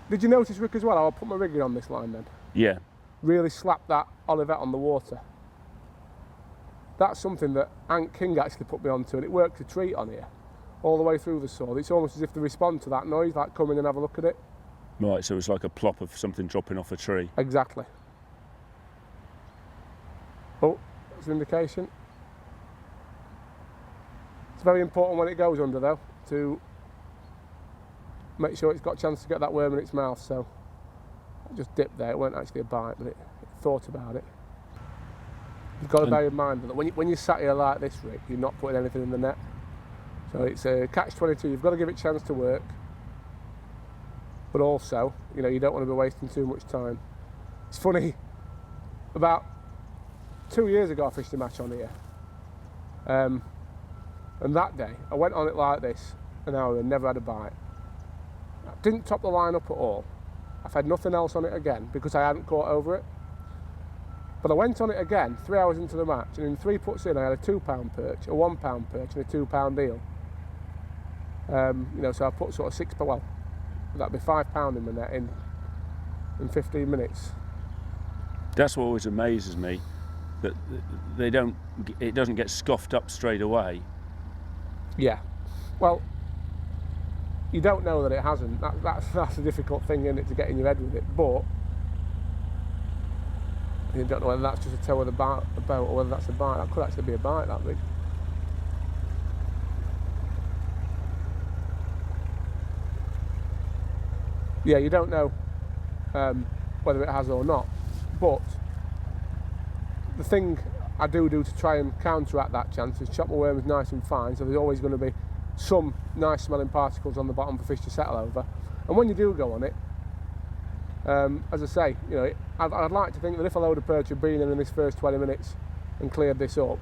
Did you notice, Rick, as well, how I put my rigging on this line then? Yeah. Really slap that Olivet on the water. That's something that Ant King actually put me onto, and it worked a treat on here all the way through the sword. It's almost as if they respond to that noise, like come in and have a look at it. Right, so it's like a plop of something dropping off a tree. Exactly. Oh, that's an indication. It's very important when it goes under, though, to make sure it's got a chance to get that worm in its mouth. So it just dipped there. It weren't actually a bite, but it thought about it. You've got to bear in mind that when you're sat here like this, Rick, you're not putting anything in the net. So it's a catch-22. You've got to give it a chance to work, but also, you know, you don't want to be wasting too much time. It's funny. About 2 years ago, I fished a match on here, and that day I went on it like this an hour and never had a bite. I didn't top the line up at all. I've had nothing else on it again because I hadn't caught over it. But I went on it again 3 hours into the match, and in 3 puts in I had a £2 perch, a £1 perch and a £2 eel. You know, so I put sort of well, that'd be £5 in the net in 15 minutes. That's what always amazes me, that it doesn't get scoffed up straight away. Yeah, well, you don't know that it hasn't. That's a difficult thing, isn't it, to get in your head with it, but you don't know whether that's just a toe of the boat or whether that's a bite. That could actually be a bite, that big. Yeah, you don't know whether it has or not, but the thing I do to try and counteract that chance is chop my worms nice and fine, so there's always going to be some nice smelling particles on the bottom for fish to settle over. And when you do go on it, as I say, you know, I'd like to think that if a load of perch had been in this first 20 minutes and cleared this up,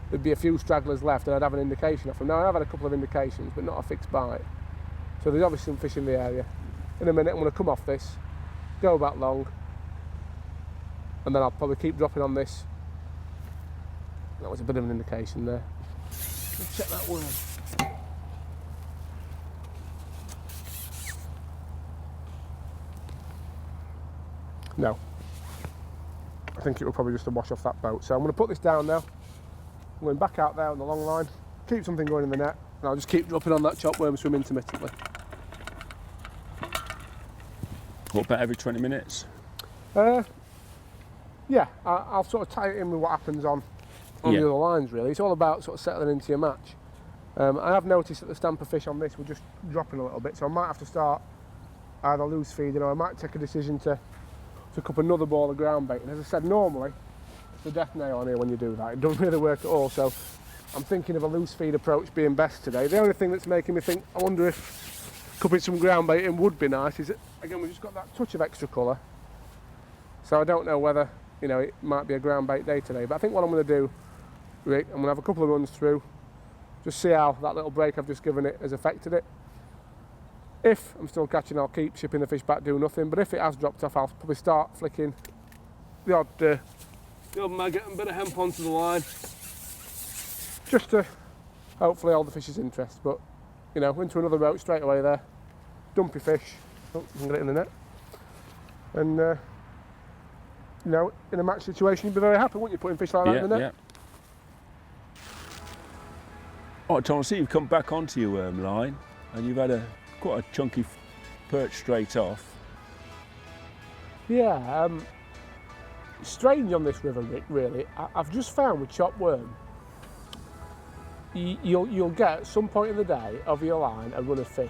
there'd be a few stragglers left and I'd have an indication of them. Now, I've had a couple of indications, but not a fixed bite. So there's obviously some fish in the area. In a minute, I'm going to come off this, go back long, and then I'll probably keep dropping on this. That was a bit of an indication there. Let's check that worm. No. I think it will probably just to wash off that boat. So I'm going to put this down now. I'm going back out there on the long line, keep something going in the net, and I'll just keep dropping on that chop worm swim intermittently. What about every 20 minutes? Yeah, I'll sort of tie it in with what happens on the other lines, really. It's all about sort of settling into your match. I have noticed that the stamper fish on this were just dropping a little bit, so I might have to start either loose feeding or I might take a decision to pick up another ball of ground bait. And as I said, normally it's the death nail on here when you do that. It doesn't really work at all, so I'm thinking of a loose feed approach being best today. The only thing that's making me think, I wonder if cupping some ground bait in would be nice, is that, again, we've just got that touch of extra colour. So I don't know whether, you know, it might be a ground bait day today, but I think what I'm going to do, Rick, I'm going to have a couple of runs through, just see how that little break I've just given it has affected it. If I'm still catching, I'll keep shipping the fish back, do nothing, but if it has dropped off, I'll probably start flicking the odd maggot and bit of hemp onto the line, just to hopefully hold the fish's interest. But, you know, into another boat straight away there, dumpy fish, oh, you can get it in the net, and you know, in a match situation you'd be very happy, wouldn't you, putting fish like that in the net? Yeah. Oh, Tom, I see you've come back onto your worm line and you've had quite a chunky perch straight off. Yeah, strange on this river, Rick, really. I've just found with chopped worm, you'll get at some point in the day of your line a run of fish,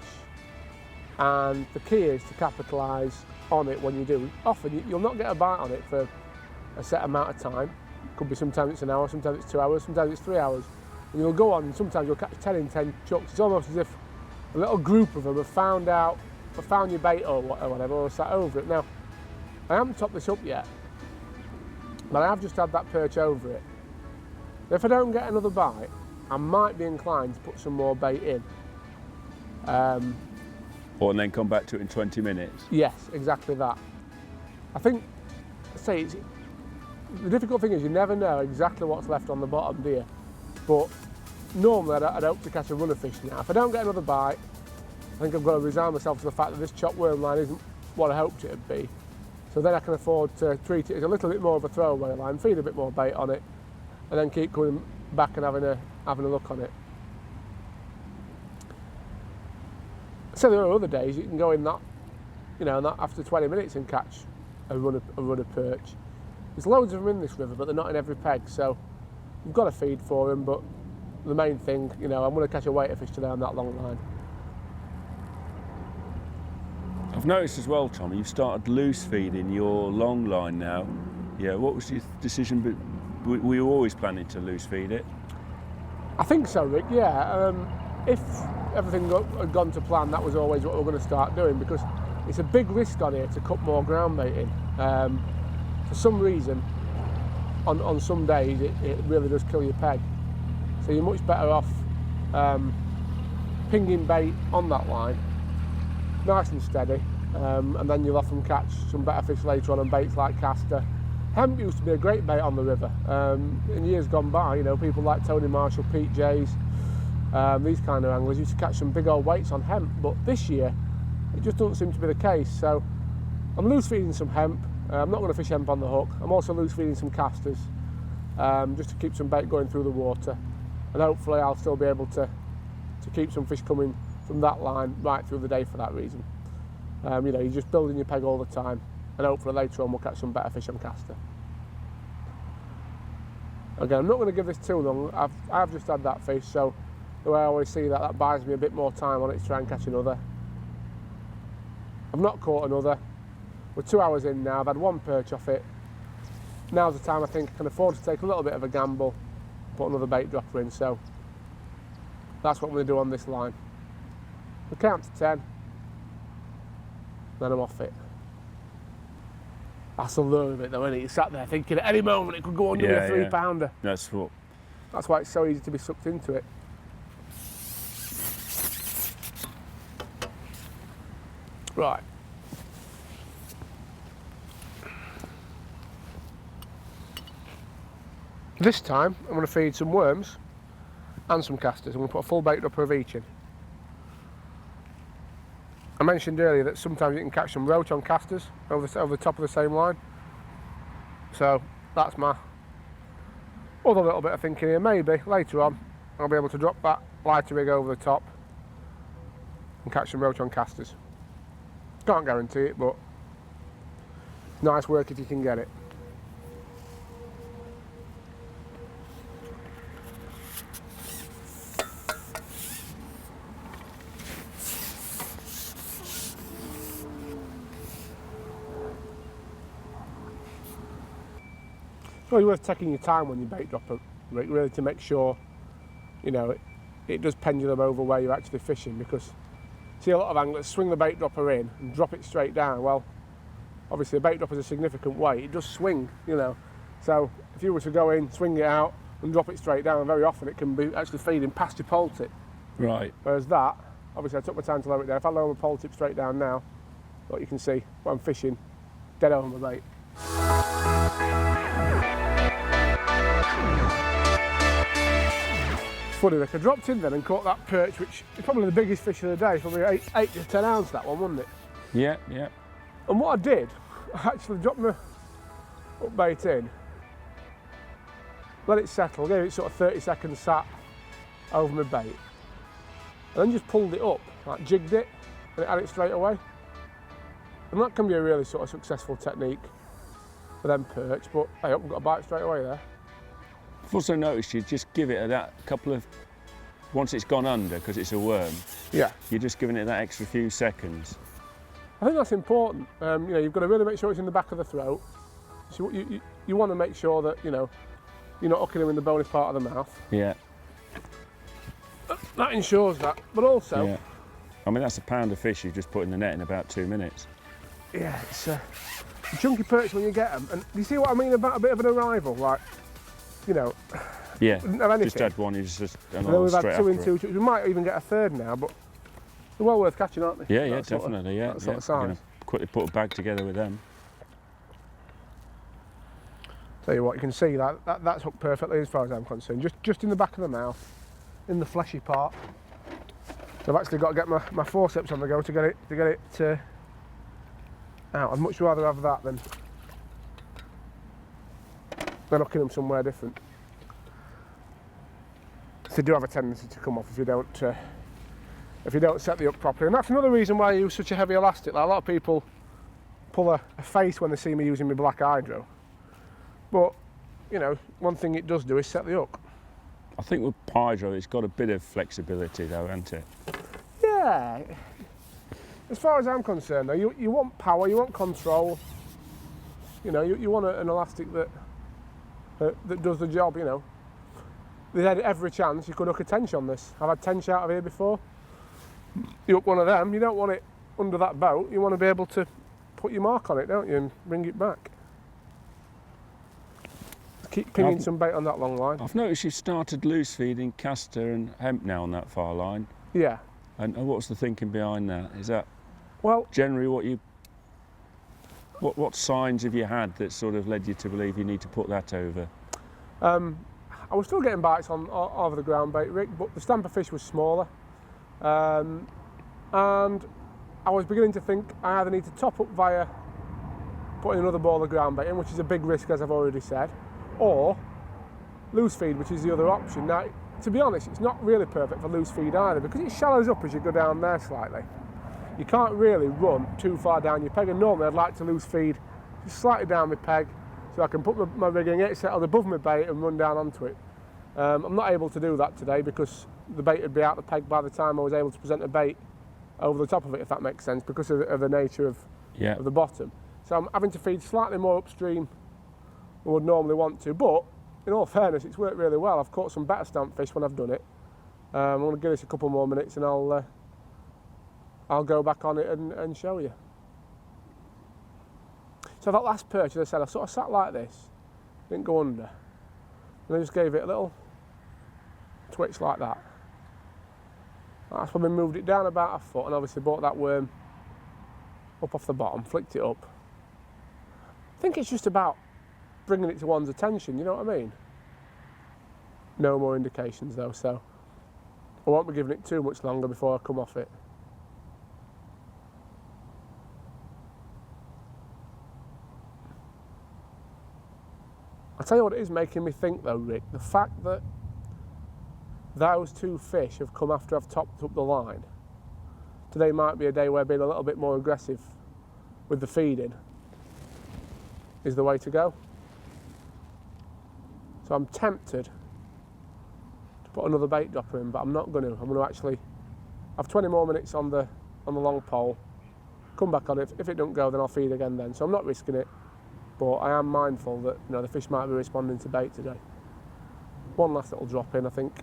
and the key is to capitalise on it when you do. Often you'll not get a bite on it for a set amount of time. Could be sometimes it's an hour, sometimes it's 2 hours, sometimes it's 3 hours. And you'll go on and sometimes you'll catch 10 in 10 chucks. It's almost as if a little group of them have found your bait or whatever, or sat over it. Now, I haven't topped this up yet, but I have just had that perch over it. If I don't get another bite, I might be inclined to put some more bait in. Or and then come back to it in 20 minutes? Yes, exactly that. I think, the difficult thing is you never know exactly what's left on the bottom, do you? But normally I'd hope to catch a runner fish now. If I don't get another bite, I think I've got to resign myself to the fact that this chopped worm line isn't what I hoped it'd be. So then I can afford to treat it as a little bit more of a throwaway line, feed a bit more bait on it, and then keep going back and having a look on it. So there are other days you can go in that, that after 20 minutes and catch a runner perch. There's loads of them in this river, but they're not in every peg, so you've got to feed for them. But the main thing, I'm going to catch a weighter fish today on that long line. I've noticed as well, Tom, you've started loose feeding your long line now. Yeah, what was your decision? Were you always planning to loose feed it? I think so, Rick, yeah. If everything had gone to plan, that was always what we were going to start doing, because it's a big risk on here to cut more ground bait in. For some reason, on some days, it really does kill your peg. So you're much better off pinging bait on that line, nice and steady, and then you'll often catch some better fish later on baits like castor. Hemp used to be a great bait on the river. In years gone by, people like Tony Marshall, Pete Jays, these kind of anglers used to catch some big old weights on hemp, but this year it just doesn't seem to be the case. So I'm loose feeding some hemp. I'm not going to fish hemp on the hook. I'm also loose feeding some casters, just to keep some bait going through the water, and hopefully I'll still be able to keep some fish coming from that line right through the day for that reason. You're just building your peg all the time, and hopefully later on we'll catch some better fish on caster. Again, I'm not going to give this too long. I've just had that fish, so the way I always see that buys me a bit more time on it to try and catch another. I've not caught another. We're 2 hours in now. I've had one perch off it. Now's the time I think I can afford to take a little bit of a gamble, put another bait dropper in, so that's what I'm going to do on this line. We count to 10, then I'm off it. That's the lure of it though, isn't it? You sat there thinking at any moment it could go under a 3-pounder. That's why it's so easy to be sucked into it. Right. This time I'm going to feed some worms and some casters. I'm going to put a full bait dropper of each in. I mentioned earlier that sometimes you can catch some roach on casters over the top of the same line. So that's my other little bit of thinking here. Maybe later on I'll be able to drop that lighter rig over the top and catch some roach on casters. Can't guarantee it, but nice work if you can get it. It's really worth taking your time when you bait drop it, really, to make sure, it does pendulum over where you're actually fishing, because see a lot of anglers swing the bait dropper in and drop it straight down. Well, obviously a bait dropper is a significant weight, it does swing, So if you were to go in, swing it out and drop it straight down, very often it can be actually feeding past your pole tip. Right. Whereas that, obviously I took my time to lower it there. If I lower my pole tip straight down now, what you can see, when I'm fishing, dead over my bait. Funny, Rick, I dropped in then and caught that perch, which is probably the biggest fish of the day, probably 8 to 10 ounce, that one, wasn't it? Yeah, yeah. And what I did, I actually dropped my up bait in, let it settle, gave it sort of 30 seconds sat over my bait, and then just pulled it up, like jigged it, and it had it straight away. And that can be a really sort of successful technique for them perch, but I hope I've got a bite straight away there. I've also noticed you just give it that couple of, once it's gone under, because it's a worm, yeah, you're just giving it that extra few seconds. I think that's important. You've got to really make sure it's in the back of the throat. So you want to make sure that, you're not hooking them in the bony part of the mouth. Yeah. That ensures that, but also... Yeah. I mean, that's a pound of fish you just put in the net in about 2 minutes. Yeah, it's a chunky perch when you get them. And do you see what I mean about a bit of an arrival? Like, yeah, have anything. just had one, you just and then we've had 2 and 2. We might even get a third now, but They're well worth catching, aren't they? Yeah, yeah, That sort of- definitely, yeah. That sort of I'm gonna size. quickly put a bag together with them. Tell you what, you can see that's hooked perfectly as far as I'm concerned. Just in the back of the mouth, in the fleshy part. So I've actually got to get my forceps on the go to get it out. I'd much rather have that than hooking them somewhere different. They do have a tendency to come off if you don't set the hook properly, and that's another reason why I use such a heavy elastic. Like a lot of people pull a face when they see me using my black hydro, but you know, one thing it does do is set the hook. I think with hydro, it's got a bit of flexibility though, hasn't it? Yeah. As far as I'm concerned, though, you want power, you want control. You know, you want an elastic that does the job. You know, they had every chance you could hook a tench on this. I've had tench out of here before. You hook one of them, you don't want it under that boat. You want to be able to put your mark on it, don't you, and bring it back. Keep pinging some bait on that long line. I've noticed you've started loose feeding castor and hemp now on that far line. Yeah. And what's the thinking behind that? Is that well generally what signs have you had that sort of led you to believe you need to put that over? I was still getting bites on over the ground bait, Rick, but the stamper fish was smaller, and I was beginning to think I either need to top up via putting another ball of ground bait in, which is a big risk as I've already said, or loose feed, which is the other option. Now, to be honest, it's not really perfect for loose feed either, because it shallows up as you go down there slightly. You can't really run too far down your peg, and normally I'd like to loose feed just slightly down my peg so I can put my rigging, get it settled above my bait and run down onto it. I'm not able to do that today because the bait would be out the peg by the time I was able to present a bait over the top of it, if that makes sense, because of the nature of the bottom. So I'm having to feed slightly more upstream than I would normally want to, but in all fairness, it's worked really well. I've caught some better stamp fish when I've done it. I'm going to give this a couple more minutes and I'll go back on it and show you. So that last perch, as I said, I sort of sat like this, didn't go under, and I just gave it a little twitch like that. That's when we moved it down about a foot, and obviously brought that worm up off the bottom, flicked it up. I think it's just about bringing it to one's attention, you know what I mean? No more indications though, so I won't be giving it too much longer before I come off it. I'll tell you what it is making me think though, Rick, the fact that those two fish have come after I've topped up the line. Today might be a day where being a little bit more aggressive with the feeding is the way to go. So I'm tempted to put another bait dropper in, but I'm not going to. I'm going to actually have 20 more minutes on the long pole, come back on it. If it don't go, then I'll feed again then. So I'm not risking it, but I am mindful that the fish might be responding to bait today. One last little drop in, I think.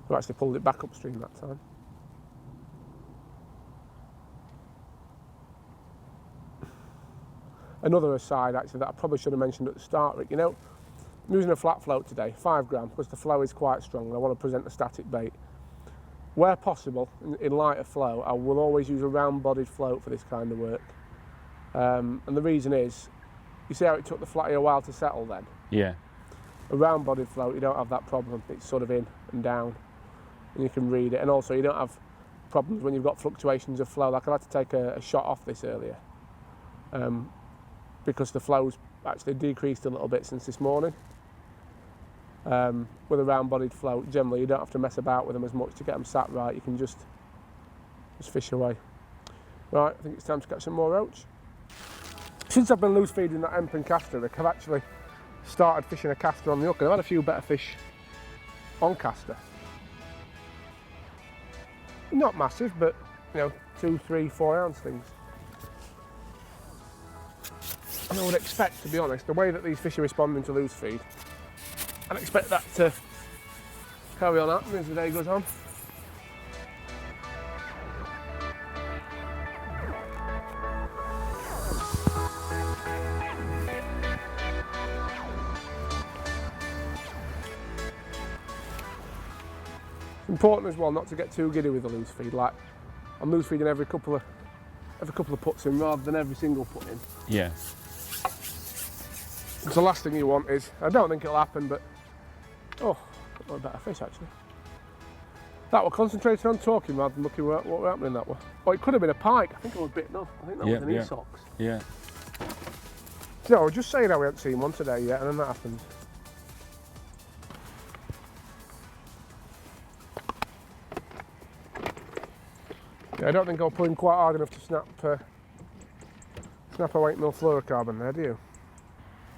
I actually pulled it back upstream that time. Another aside actually that I probably should have mentioned at the start, Rick, I'm using a flat float today, 5 gram, because the flow is quite strong and I want to present a static bait. Where possible, in lighter flow, I will always use a round-bodied float for this kind of work. And the reason is, you see how it took the flatty a while to settle then? Yeah. A round-bodied float, you don't have that problem. It's sort of in and down, and you can read it. And also, you don't have problems when you've got fluctuations of flow. Like I had to take a shot off this earlier, because the flow's actually decreased a little bit since this morning. With a round-bodied float, generally you don't have to mess about with them as much to get them sat right. You can just fish away. Right, I think it's time to catch some more roach. Since I've been loose feeding that hemp and castor, Rick, I've actually started fishing a castor on the hook, and I've had a few better fish on castor. Not massive, but 2, 3, 4 ounce things. And I would expect, to be honest, the way that these fish are responding to loose feed, I'd expect that to carry on happening as the day goes on. It's important as well not to get too giddy with the loose feed. Like, I'm loose feeding every couple of puts in rather than every single put in. Yeah. Because the last thing you want is, I don't think it'll happen, but oh, got a better fish actually. That we're concentrating on talking rather than looking what were happening that way. Oh, it could have been a pike. I think I was bitten off. I think that was an Esox. Yeah. No, I was just saying how we hadn't seen one today yet, and then that happened. Yeah, I don't think I'll pull in quite hard enough to snap a 8mm fluorocarbon there, do you?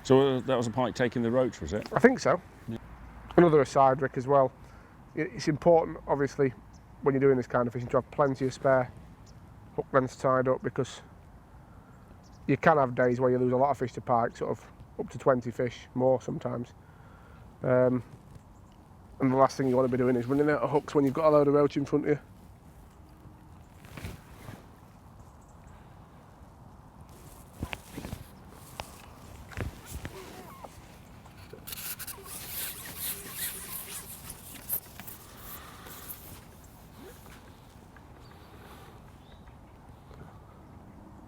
So that was a pike taking the roach, was it? I think so. Yeah. Another aside, Rick, as well. It's important, obviously, when you're doing this kind of fishing, to have plenty of spare hook lengths tied up, because you can have days where you lose a lot of fish to pike, sort of up to 20 fish, more sometimes. And the last thing you want to be doing is running out of hooks when you've got a load of roach in front of you.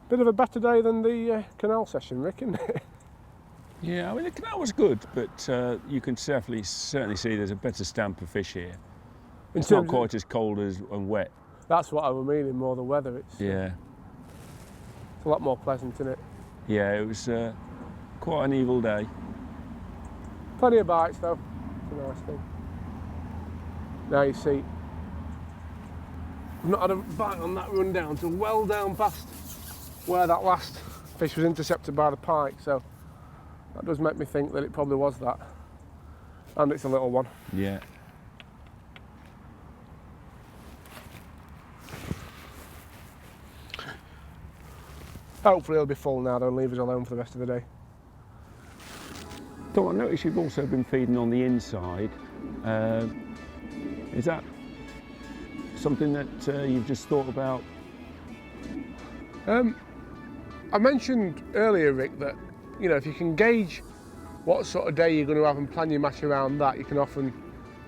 Bit of a better day than the canal session, Rick, isn't it? Yeah, I mean the canal was good, but you can certainly see there's a better stamp of fish here. It's not quite as cold and wet. That's what I was meaning, more the weather. It's a lot more pleasant, isn't it? Yeah, it was quite an evil day. Plenty of bites though. It's a nice thing. Now you see, I've not had a bite on that run down to well down past where that last fish was intercepted by the pike, so that does make me think that it probably was that. And it's a little one. Yeah. Hopefully he'll be full now though and leave us alone for the rest of the day. So I noticed you've also been feeding on the inside. Is that something that you've just thought about? I mentioned earlier, Rick, that if you can gauge what sort of day you're going to have and plan your match around that, you can often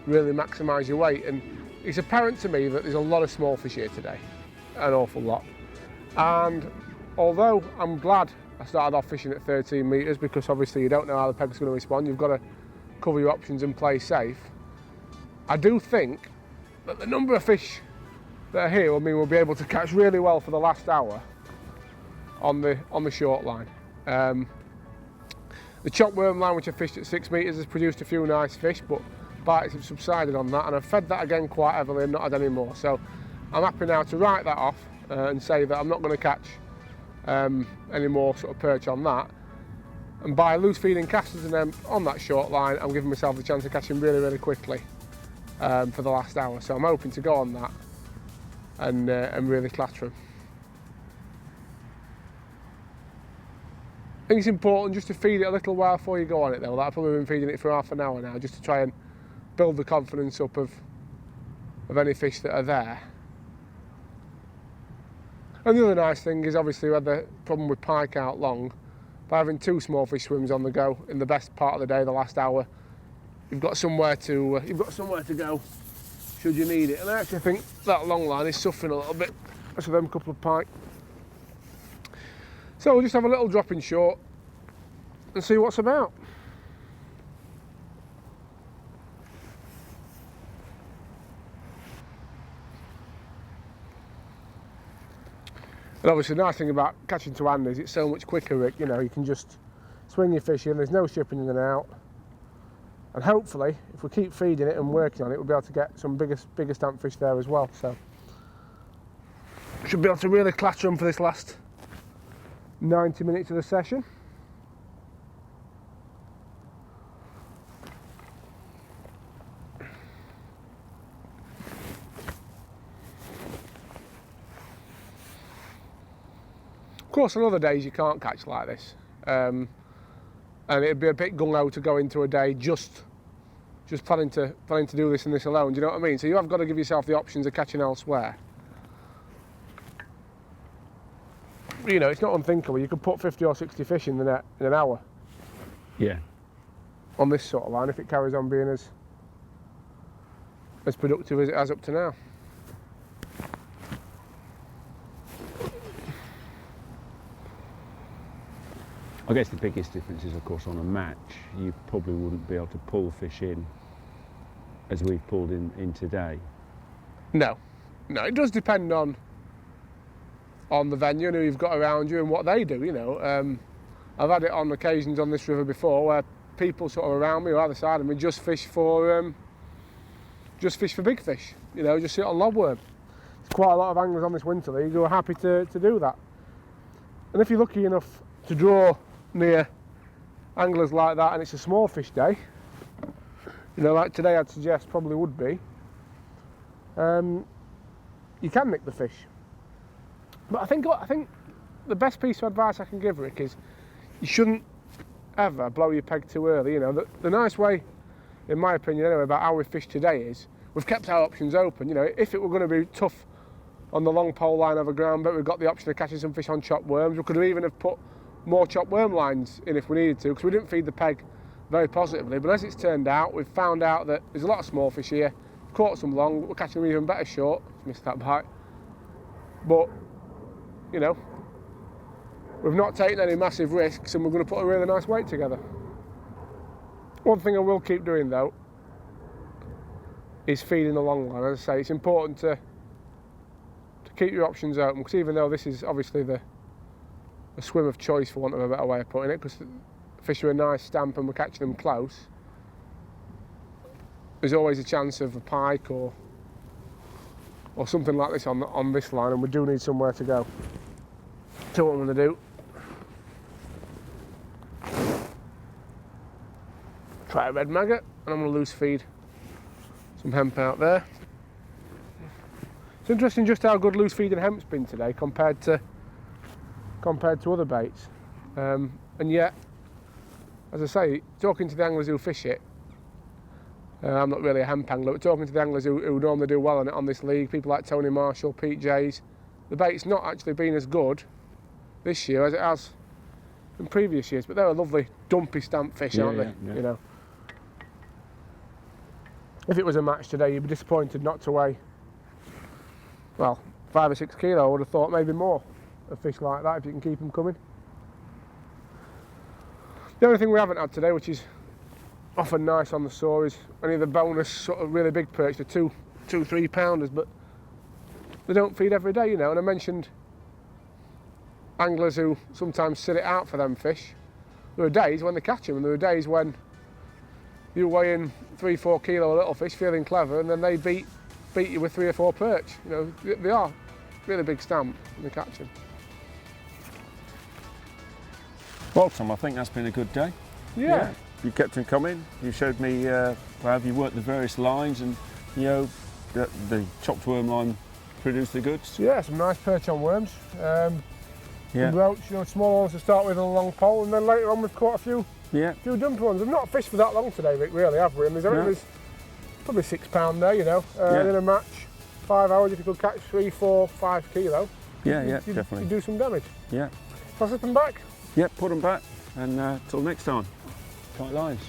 really maximise your weight. And it's apparent to me that there's a lot of small fish here today, an awful lot. And although I'm glad I started off fishing at 13 metres, because obviously you don't know how the peg's going to respond, you've got to cover your options and play safe. I do think that the number of fish that are here will mean we'll be able to catch really well for the last hour on the short line. The chop worm line, which I fished at 6 metres, has produced a few nice fish, but bites have subsided on that, and I've fed that again quite heavily and not had any more. So I'm happy now to write that off and say that I'm not going to catch any more sort of perch on that. And by loose feeding casters and them on that short line, I'm giving myself the chance of catching really, really quickly for the last hour. So I'm hoping to go on that and really clatter them. I think it's important just to feed it a little while before you go on it though. I've probably been feeding it for half an hour now, just to try and build the confidence up of any fish that are there. And the other nice thing is, obviously we had the problem with pike out long. By having 2 small fish swims on the go in the best part of the day, the last hour, you've got somewhere to go should you need it. And I actually think that long line is suffering a little bit for them couple of pike. So we'll just have a little drop in short and see what's about. And obviously the nice thing about catching to hand is it's so much quicker, Rick. You can just swing your fish in, there's no shipping in and out. And hopefully, if we keep feeding it and working on it, we'll be able to get some bigger stamp fish there as well. So should be able to really clatter them for this last 90 minutes of the session. Of course, on other days you can't catch like this, and it'd be a bit gung-ho to go into a day just planning to do this and this alone. Do you know what I mean? So you have got to give yourself the options of catching elsewhere. It's not unthinkable. You could put 50 or 60 fish in the net in an hour. Yeah. On this sort of line, if it carries on being as productive as it has up to now. I guess the biggest difference is, of course, on a match, you probably wouldn't be able to pull fish in as we've pulled in today. No, it does depend on the venue and who you've got around you and what they do, you know. I've had it on occasions on this river before where people sort of around me or either side of me just fish for big fish, you know, just sit on lobworm. There's quite a lot of anglers on this winter league who are happy to do that. And if you're lucky enough to draw near anglers like that and it's a small fish day, you know, like today I'd suggest probably would be, you can nick the fish. But I think the best piece of advice I can give, Rick, is you shouldn't ever blow your peg too early. You know, the nice way, in my opinion anyway, about how we fish today is we've kept our options open. You know, if it were going to be tough on the long pole line over ground, but we've got the option of catching some fish on chopped worms, we could have even have put more chopped worm lines in if we needed to, because we didn't feed the peg very positively. But as it's turned out, we've found out that there's a lot of small fish here. We've caught some long, we're catching them even better short. Missed that bite. But, you know, we've not taken any massive risks and we're going to put a really nice weight together. One thing I will keep doing though is feeding the long line. As I say, it's important to keep your options open, because even though this is obviously a swim of choice, for want of a better way of putting it, because the fish are a nice stamp and we're catching them close, there's always a chance of a pike or something like this on this line, and we do need somewhere to go. So what I'm going to do, try a red maggot, and I'm going to loose feed some hemp out there. It's interesting just how good loose feeding hemp's been today compared to other baits, and yet, as I say, talking to the anglers who fish it, I'm not really a hemp angler, but talking to the anglers who normally do well on it on this league, people like Tony Marshall, Pete Jays, the bait's not actually been as good this year as it has in previous years, but they're a lovely dumpy stamp fish, aren't they? Yeah. You know, if it was a match today, you'd be disappointed not to weigh, well, 5 or 6 kilo. I would have thought maybe more of fish like that if you can keep them coming. The only thing we haven't had today, which is often nice on the Soar, is any of the bonus sort of really big perch, the 2-3 pounders, but they don't feed every day, you know. And I mentioned anglers who sometimes sit it out for them fish. There are days when they catch them, and there are days when you're weighing 3-4 kilo little fish, feeling clever, and then they beat you with 3 or 4 perch. You know, they are really big stamp when they catch them. Well, Tom, I think that's been a good day. Yeah. You kept them coming. You showed me how you worked the various lines, and you know the chopped worm line produced the goods. Yeah, some nice perch on worms. Some roach, you know, small ones to start with on a long pole, and then later on we've caught a few dumper ones. We've not fished for that long today, Rick, really, have we? And there's probably £6 there, you know. In a match, 5 hours, if you could catch 3, 4, 5 kilo. Definitely. You do some damage. Yeah. I'll slip them back. Yeah, put them back, and till next time. Tight lines.